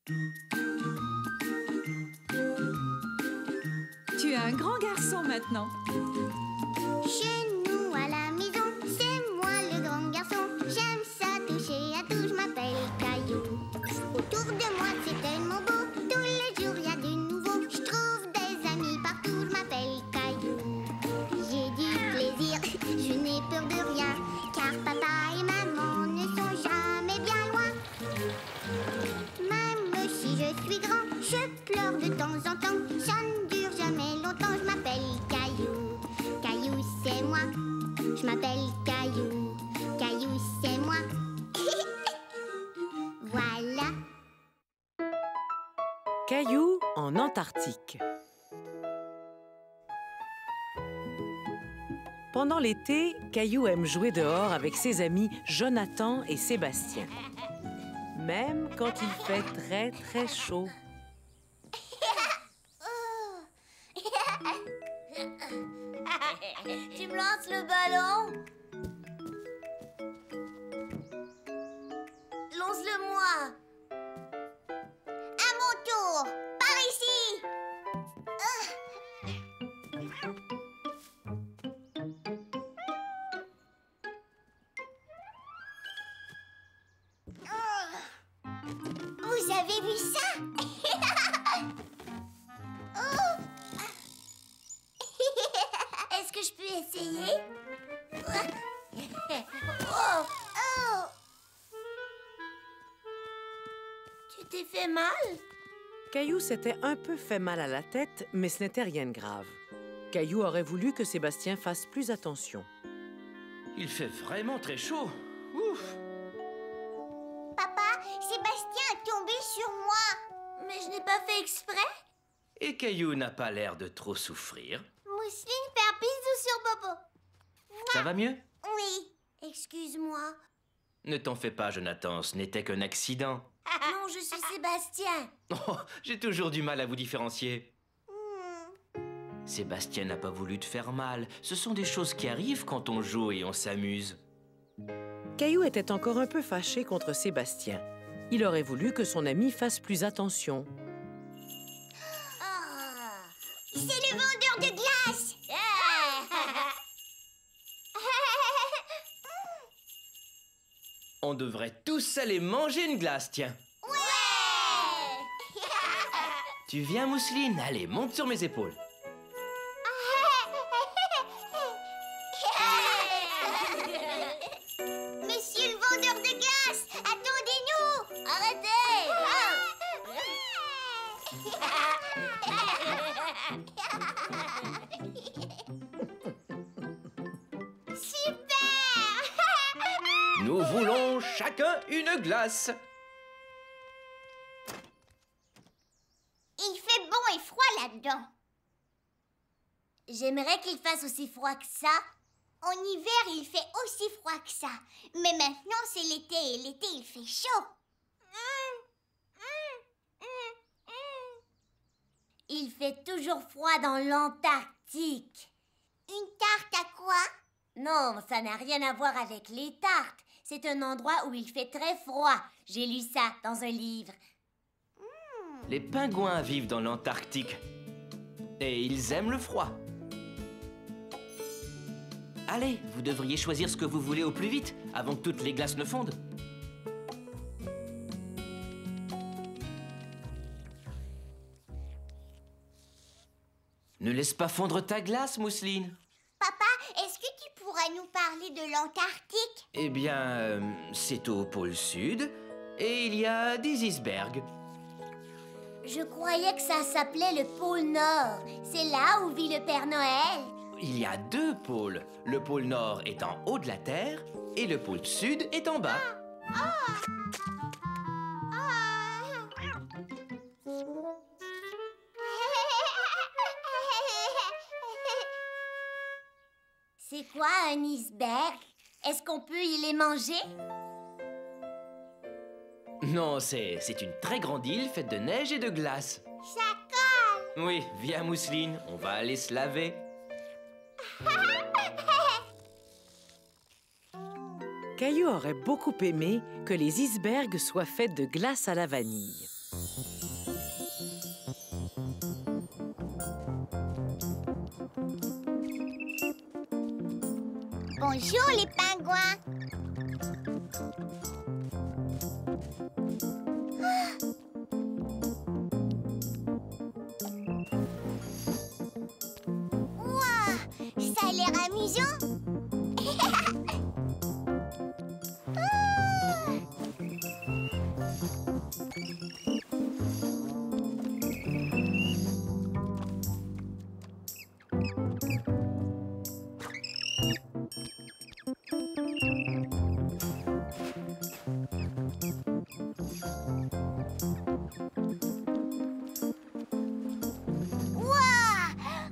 Tu es un grand garçon maintenant. Chez nous à la maison, c'est moi le grand garçon. J'aime ça toucher à tout, je m'appelle Caillou. Autour de moi c'est tellement beau, tous les jours il y a du nouveau. Je trouve des amis partout, je m'appelle Caillou. J'ai du plaisir, je n'ai peur de rien, car papa et maman ne sont jamais bien loin. Même si je suis grand, je pleure de temps en temps. Ça ne dure jamais longtemps, je m'appelle Caillou. Caillou c'est moi, je m'appelle Caillou. Caillou c'est moi. Voilà. Caillou en Antarctique. Pendant l'été, Caillou aime jouer dehors avec ses amis Jonathan et Sébastien. Même quand il fait très très chaud. Tu me lances le ballon? Lance-le-moi. À mon tour. Par ici. Vous avez vu ça? Est-ce que je peux essayer? Oh! Tu t'es fait mal? Caillou s'était un peu fait mal à la tête, mais ce n'était rien de grave. Caillou aurait voulu que Sébastien fasse plus attention. Il fait vraiment très chaud. Ouf! Papa, Sébastien est tombé sur moi. Mais je n'ai pas fait exprès. Et Caillou n'a pas l'air de trop souffrir. Mousseline fait un bisou sur Bobo. Ça va mieux? Oui. Excuse-moi. Ne t'en fais pas, Jonathan, ce n'était qu'un accident. Non, je suis Sébastien. Oh, j'ai toujours du mal à vous différencier. Sébastien n'a pas voulu te faire mal. Ce sont des choses qui arrivent quand on joue et on s'amuse. Caillou était encore un peu fâché contre Sébastien. Il aurait voulu que son ami fasse plus attention. C'est le vendeur de glace. On devrait tous aller manger une glace, tiens. Ouais. Tu viens, Mousseline? Allez, monte sur mes épaules. Monsieur le vendeur de glace, attendez-nous. Arrêtez. Super. Nous voulons chacun une glace. Il fait bon et froid là-dedans. J'aimerais qu'il fasse aussi froid que ça. En hiver, il fait aussi froid que ça. Mais maintenant, c'est l'été et l'été, il fait chaud. Il fait toujours froid dans l'Antarctique. Une tarte à quoi? Non, ça n'a rien à voir avec les tartes. C'est un endroit où il fait très froid. J'ai lu ça dans un livre. Les pingouins vivent dans l'Antarctique. Et ils aiment le froid. Allez, vous devriez choisir ce que vous voulez au plus vite, avant que toutes les glaces ne fondent. Ne laisse pas fondre ta glace, Mousseline. Papa, est-ce que tu pourrais nous parler de l'Antarctique? Eh bien, c'est au pôle sud, et il y a des icebergs. Je croyais que ça s'appelait le pôle Nord. C'est là où vit le Père Noël. Il y a deux pôles. Le pôle nord est en haut de la Terre, et le pôle sud est en bas. C'est quoi un iceberg? Est-ce qu'on peut y les manger? Non, c'est une très grande île faite de neige et de glace. Ça colle! Oui, viens, Mousseline, on va aller se laver. Caillou aurait beaucoup aimé que les icebergs soient faits de glace à la vanille. Bonjour les pingouins. Ouah, ça a l'air amusant.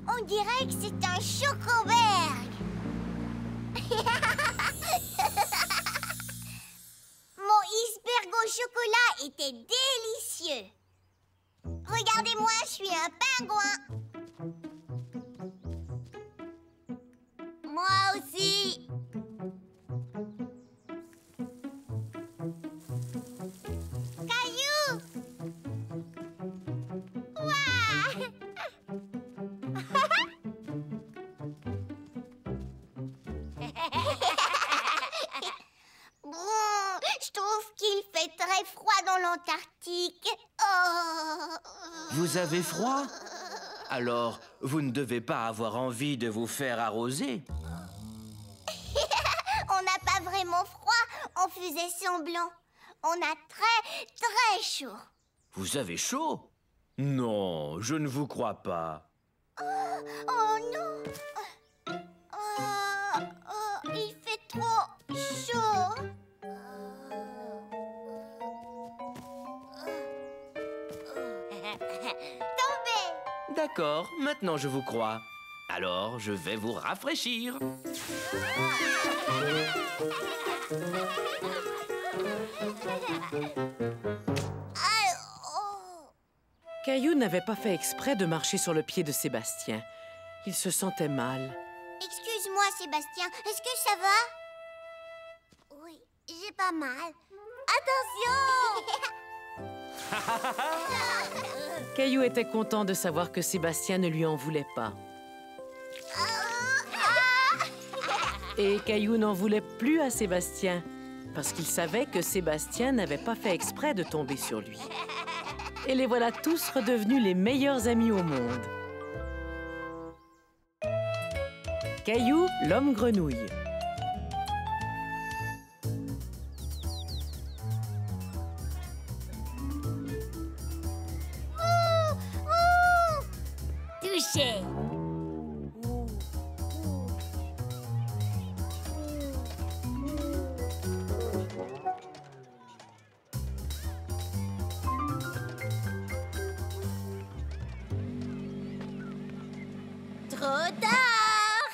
On dirait que c'est un chocoberg. Mon iceberg au chocolat était délicieux. Regardez-moi, je suis un pingouin. Moi aussi. Caillou. Ouah. Bon, je trouve qu'il fait très froid dans l'Antarctique. Oh. Vous avez froid? Alors, vous ne devez pas avoir envie de vous faire arroser. On n'a pas vraiment froid, on faisait semblant. On a très, très chaud. Vous avez chaud? Non, je ne vous crois pas. Oh non. Il fait trop chaud. Tombé. D'accord, maintenant je vous crois. Alors, je vais vous rafraîchir. Caillou n'avait pas fait exprès de marcher sur le pied de Sébastien. Il se sentait mal. Excuse-moi, Sébastien, est-ce que ça va? Oui, j'ai pas mal. Attention! Caillou était content de savoir que Sébastien ne lui en voulait pas. Et Caillou n'en voulait plus à Sébastien, parce qu'il savait que Sébastien n'avait pas fait exprès de tomber sur lui. Et les voilà tous redevenus les meilleurs amis au monde. Caillou, l'homme grenouille. Touché! Trop tard!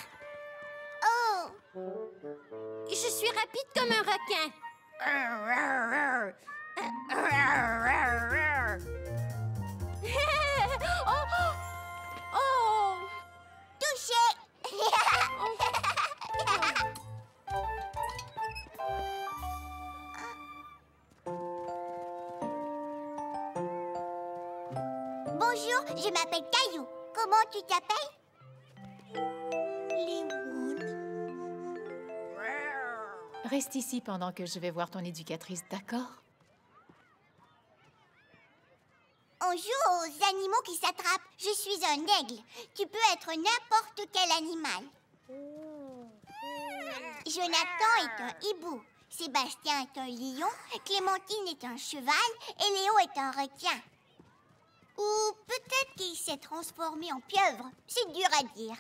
Oh! Je suis rapide comme un requin. Oh! Oh! Touché! Bonjour, je m'appelle Caillou. Comment tu t'appelles? Léoune. Reste ici pendant que je vais voir ton éducatrice, d'accord? On joue aux animaux qui s'attrapent. Je suis un aigle. Tu peux être n'importe quel animal. Jonathan est un hibou. Sébastien est un lion. Clémentine est un cheval. Et Léo est un requin. Ou peut-être qu'il s'est transformé en pieuvre. C'est dur à dire.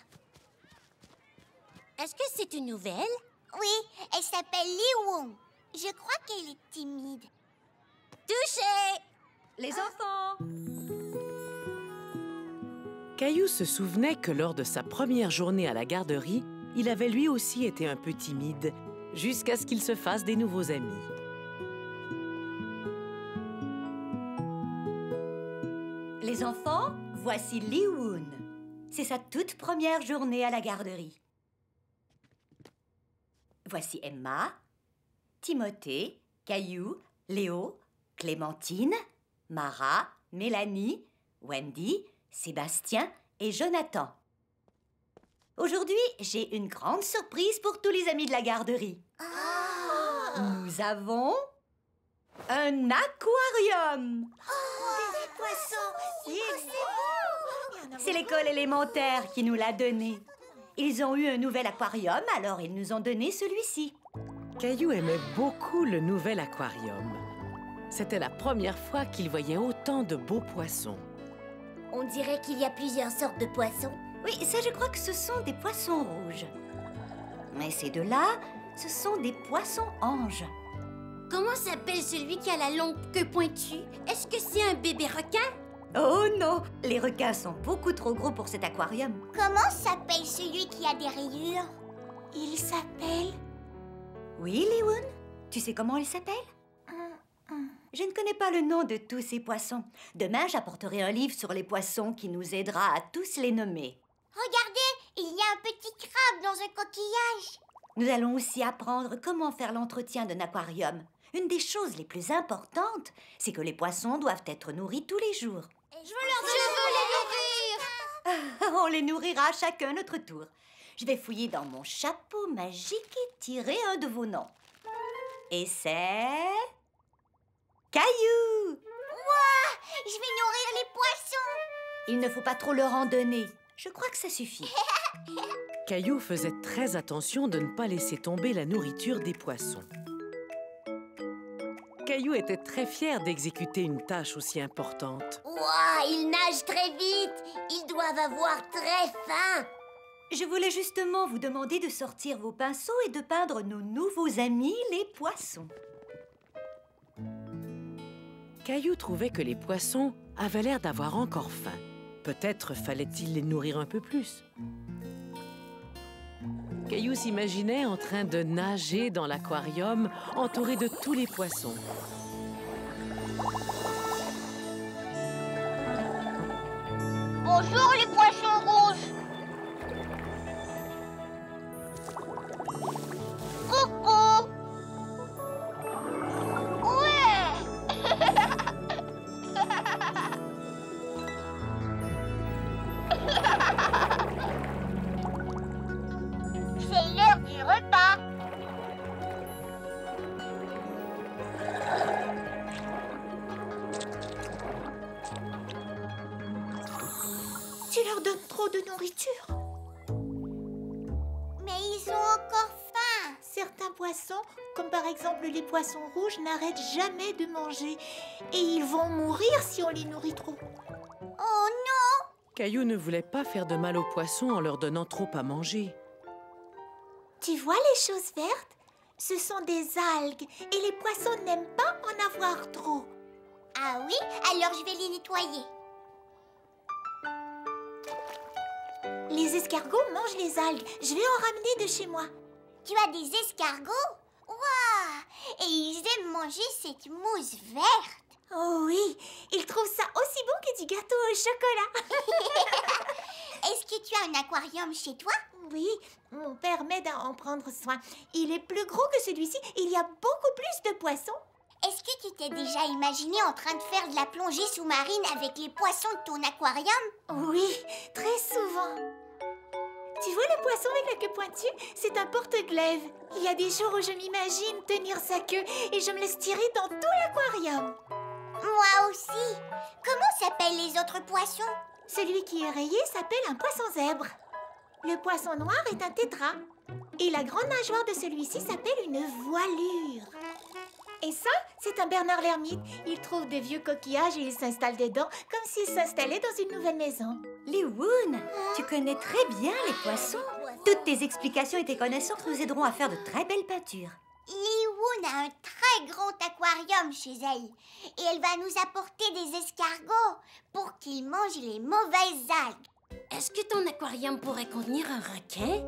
Est-ce que c'est une nouvelle? Oui, elle s'appelle Léoune. Je crois qu'elle est timide. Touché! Les enfants! Caillou se souvenait que lors de sa première journée à la garderie, il avait lui aussi été un peu timide, jusqu'à ce qu'il se fasse des nouveaux amis. Les enfants, voici Léoune. C'est sa toute première journée à la garderie. Voici Emma, Timothée, Caillou, Léo, Clémentine, Mara, Mélanie, Wendy, Sébastien et Jonathan. Aujourd'hui, j'ai une grande surprise pour tous les amis de la garderie. Nous avons un aquarium. Des poissons. C'est l'école élémentaire qui nous l'a donné. Ils ont eu un nouvel aquarium, alors ils nous ont donné celui-ci. Caillou aimait beaucoup le nouvel aquarium. C'était la première fois qu'il voyait autant de beaux poissons. On dirait qu'il y a plusieurs sortes de poissons. Oui, ça, je crois que ce sont des poissons rouges. Mais ces deux-là, ce sont des poissons anges. Comment s'appelle celui qui a la longue queue pointue? Est-ce que c'est un bébé requin? Oh non, les requins sont beaucoup trop gros pour cet aquarium. Comment s'appelle celui qui a des rayures? Il s'appelle... Oui, Liwoon? Tu sais comment il s'appelle? Je ne connais pas le nom de tous ces poissons. Demain, j'apporterai un livre sur les poissons qui nous aidera à tous les nommer. Regardez, il y a un petit crabe dans un coquillage. Nous allons aussi apprendre comment faire l'entretien d'un aquarium. Une des choses les plus importantes, c'est que les poissons doivent être nourris tous les jours. Je veux les nourrir. On les nourrira chacun à notre tour. Je vais fouiller dans mon chapeau magique et tirer un de vos noms. Et c'est... Caillou! Je vais nourrir les poissons. Il ne faut pas trop leur en donner. Je crois que ça suffit. Caillou faisait très attention de ne pas laisser tomber la nourriture des poissons. Caillou était très fier d'exécuter une tâche aussi importante. Ouah, ils nagent très vite. Ils doivent avoir très faim. Je voulais justement vous demander de sortir vos pinceaux et de peindre nos nouveaux amis, les poissons. Caillou trouvait que les poissons avaient l'air d'avoir encore faim. Peut-être fallait-il les nourrir un peu plus. Caillou s'imaginait en train de nager dans l'aquarium, entouré de tous les poissons. Bonjour les poissons rouges. Coucou. C'est l'heure du repas. Tu leur donnes trop de nourriture. Mais ils ont encore faim. Certains poissons, comme par exemple les poissons rouges, n'arrêtent jamais de manger. Et ils vont mourir si on les nourrit trop. Oh non. Caillou ne voulait pas faire de mal aux poissons en leur donnant trop à manger. Tu vois les choses vertes? Ce sont des algues. Et les poissons n'aiment pas en avoir trop. Ah oui, alors je vais les nettoyer. Les escargots mangent les algues. Je vais en ramener de chez moi. Tu as des escargots? Waouh! Et ils aiment manger cette mousse verte. Oh oui, ils trouvent ça aussi bon que du gâteau au chocolat. Est-ce que tu as un aquarium chez toi? Oui, mon père m'aide à en prendre soin. Il est plus gros que celui-ci. Il y a beaucoup plus de poissons. Est-ce que tu t'es déjà imaginé en train de faire de la plongée sous-marine avec les poissons de ton aquarium? Oui, très souvent. Tu vois le poisson avec la queue pointue? C'est un porte-glaive. Il y a des jours où je m'imagine tenir sa queue et je me laisse tirer dans tout l'aquarium. Moi aussi. Comment s'appellent les autres poissons? Celui qui est rayé s'appelle un poisson zèbre. Le poisson noir est un tétra. Et la grande nageoire de celui-ci s'appelle une voilure. Et ça, c'est un Bernard l'ermite. Il trouve de vieux coquillages et il s'installe dedans comme s'il s'installait dans une nouvelle maison. Liwoon, tu connais très bien les poissons. Toutes tes explications et tes connaissances nous aideront à faire de très belles peintures. Liwoon a un très grand aquarium chez elle. Et elle va nous apporter des escargots pour qu'ils mangent les mauvaises algues. Est-ce que ton aquarium pourrait contenir un requin?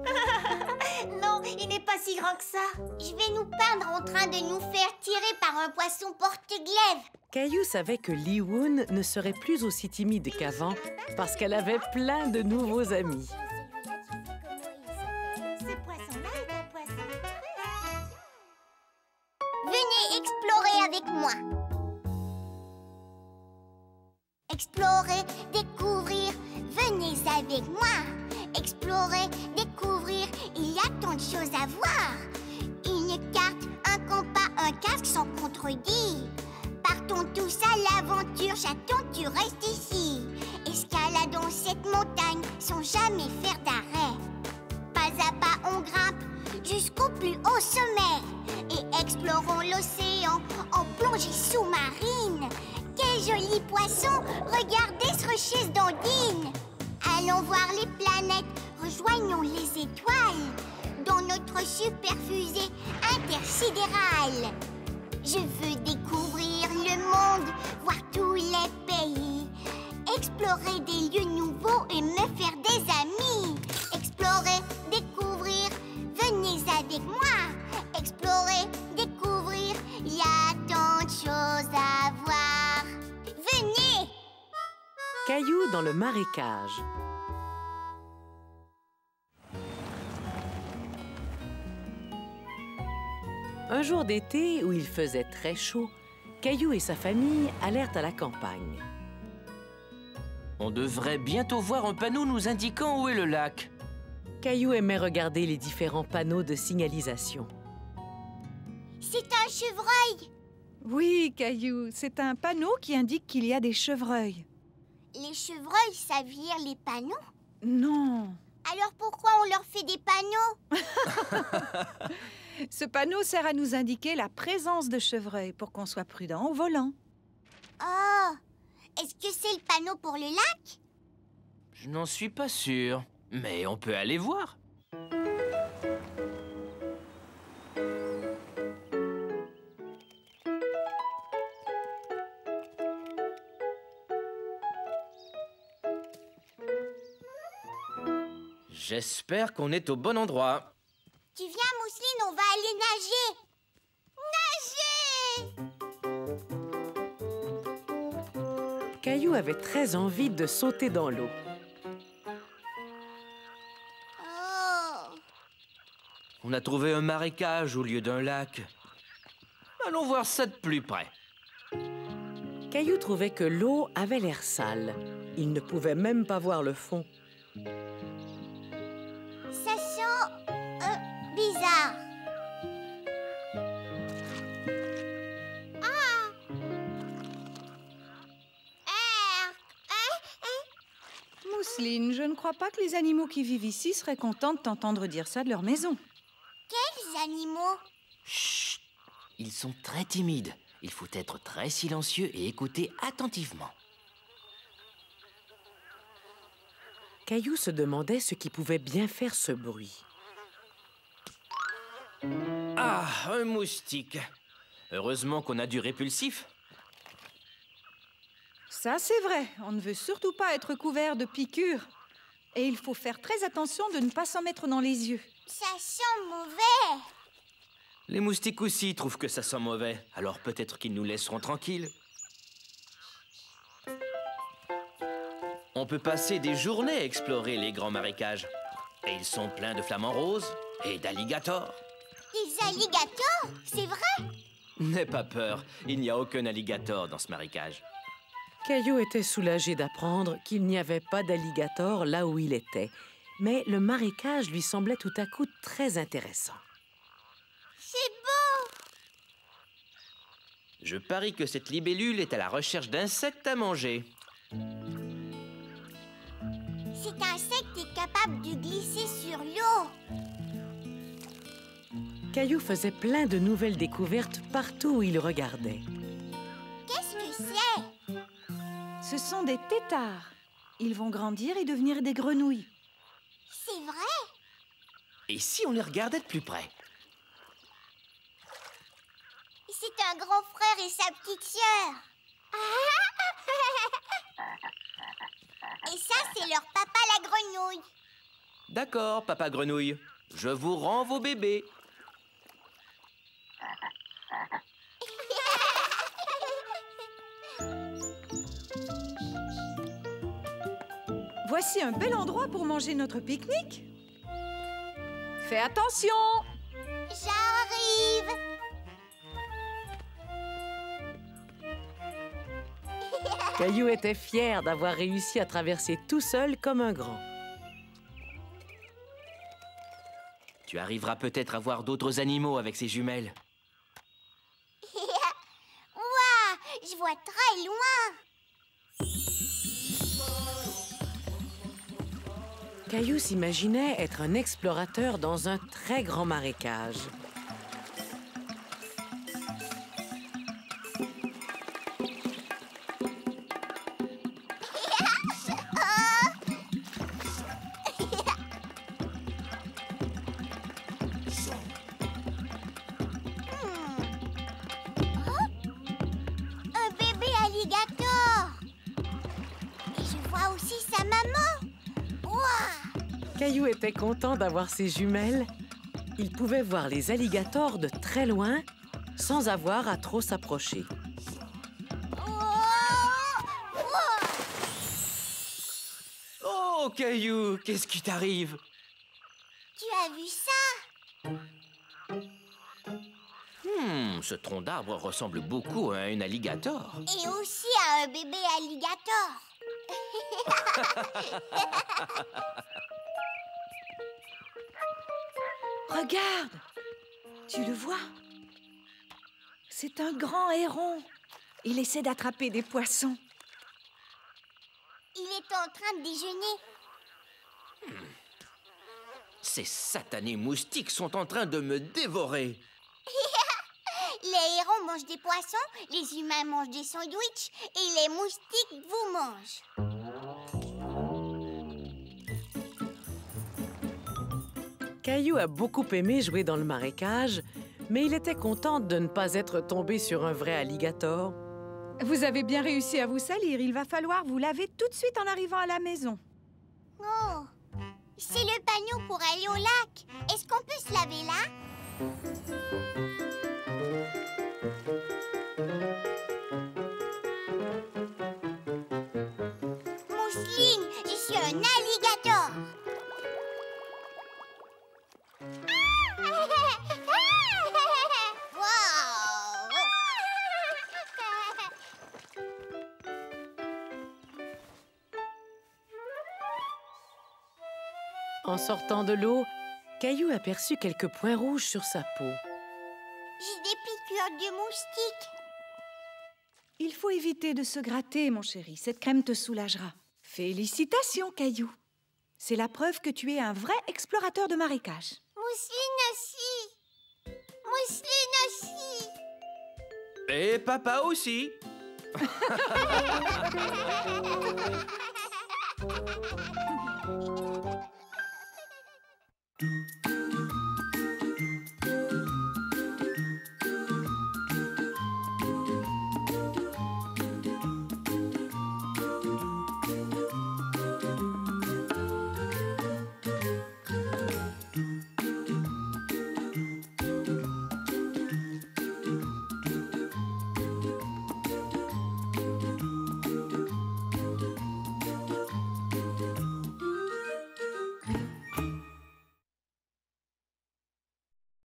Non, il n'est pas si grand que ça. Je vais nous peindre en train de nous faire tirer par un poisson porte-glaive. Caillou savait que Liwoon ne serait plus aussi timide qu'avant parce qu'elle avait plein de nouveaux amis. Ce poisson-là est un poisson très... Venez explorer avec moi. Explorer, découvrir, venez avec moi. Explorer, découvrir, il y a tant de choses à voir. Une carte, un compas, un casque sans contredit. Partons tous à l'aventure, chaton, tu restes ici. Escaladons cette montagne sans jamais faire d'arrêt. Pas à pas, on grimpe jusqu'au plus haut sommet. Et explorons l'océan en plongée sous-marine. Quel joli poisson, regardez ce rocher d'ondine. Allons voir les planètes, rejoignons les étoiles dans notre super fusée intersidérale. Je veux découvrir le monde, voir tous les pays, explorer des lieux nouveaux et me faire des amis. Explorer, découvrir, venez avec moi. Explorer, découvrir, il y a tant de choses à voir. Venez! Caillou dans le marécage. Un jour d'été où il faisait très chaud, Caillou et sa famille allèrent à la campagne. On devrait bientôt voir un panneau nous indiquant où est le lac. Caillou aimait regarder les différents panneaux de signalisation. C'est un chevreuil. Oui, Caillou, c'est un panneau qui indique qu'il y a des chevreuils. Les chevreuils savent lire les panneaux. Non. Alors pourquoi on leur fait des panneaux? Ce panneau sert à nous indiquer la présence de chevreuils pour qu'on soit prudent au volant. Oh! Est-ce que c'est le panneau pour le lac? Je n'en suis pas sûr, mais on peut aller voir. J'espère qu'on est au bon endroit. Tu viens, Mousseline, on va aller nager! Caillou avait très envie de sauter dans l'eau. Oh! On a trouvé un marécage au lieu d'un lac. Allons voir ça de plus près. Caillou trouvait que l'eau avait l'air sale. Il ne pouvait même pas voir le fond. Ça sent... bizarre. Mousseline, je ne crois pas que les animaux qui vivent ici seraient contents de t'entendre dire ça de leur maison. Quels animaux? Chut! Ils sont très timides. Il faut être très silencieux et écouter attentivement. Caillou se demandait ce qui pouvait bien faire ce bruit. Ah, un moustique. Heureusement qu'on a du répulsif. Ça, c'est vrai. On ne veut surtout pas être couvert de piqûres. Et il faut faire très attention de ne pas s'en mettre dans les yeux. Ça sent mauvais. Les moustiques aussi trouvent que ça sent mauvais. Alors peut-être qu'ils nous laisseront tranquilles. On peut passer des journées à explorer les grands marécages. Et ils sont pleins de flamants roses et d'alligators. Des alligators? C'est vrai? N'aie pas peur, il n'y a aucun alligator dans ce marécage. Caillou était soulagé d'apprendre qu'il n'y avait pas d'alligator là où il était. Mais le marécage lui semblait tout à coup très intéressant. C'est beau! Je parie que cette libellule est à la recherche d'insectes à manger. Cet insecte est capable de glisser sur l'eau. Caillou faisait plein de nouvelles découvertes partout où il regardait. Qu'est-ce que c'est? Ce sont des têtards. Ils vont grandir et devenir des grenouilles. C'est vrai? Et si on les regardait de plus près? C'est un grand frère et sa petite sœur. Et ça, c'est leur papa la grenouille. D'accord, papa grenouille. Je vous rends vos bébés. Voici un bel endroit pour manger notre pique-nique. Fais attention! J'arrive. Caillou était fier d'avoir réussi à traverser tout seul comme un grand. Tu arriveras peut-être à voir d'autres animaux avec ces jumelles. Ouah, je vois très loin. Caillou s'imaginait être un explorateur dans un très grand marécage. Un bébé alligator. Et je vois aussi sa maman. Ouah! Caillou était content d'avoir ses jumelles. Il pouvait voir les alligators de très loin sans avoir à trop s'approcher. Oh, Caillou, qu'est-ce qui t'arrive? Tu as vu ça? Ce tronc d'arbre ressemble beaucoup à un alligator. Et aussi à un bébé alligator. Regarde! Tu le vois? C'est un grand héron. Il essaie d'attraper des poissons. Il est en train de déjeuner. Ces satanés moustiques sont en train de me dévorer. Les hérons mangent des poissons, les humains mangent des sandwichs et les moustiques vous mangent. Caillou a beaucoup aimé jouer dans le marécage, mais il était content de ne pas être tombé sur un vrai alligator. Vous avez bien réussi à vous salir. Il va falloir vous laver tout de suite en arrivant à la maison. Oh, c'est le panneau pour aller au lac. Est-ce qu'on peut se laver là? Mousseline, je suis un alligator. En sortant de l'eau, Caillou aperçut quelques points rouges sur sa peau. J'ai des piqûres de moustiques. Il faut éviter de se gratter, mon chéri. Cette crème te soulagera. Félicitations, Caillou. C'est la preuve que tu es un vrai explorateur de marécage. Mousseline aussi. Mousseline aussi. Et papa aussi.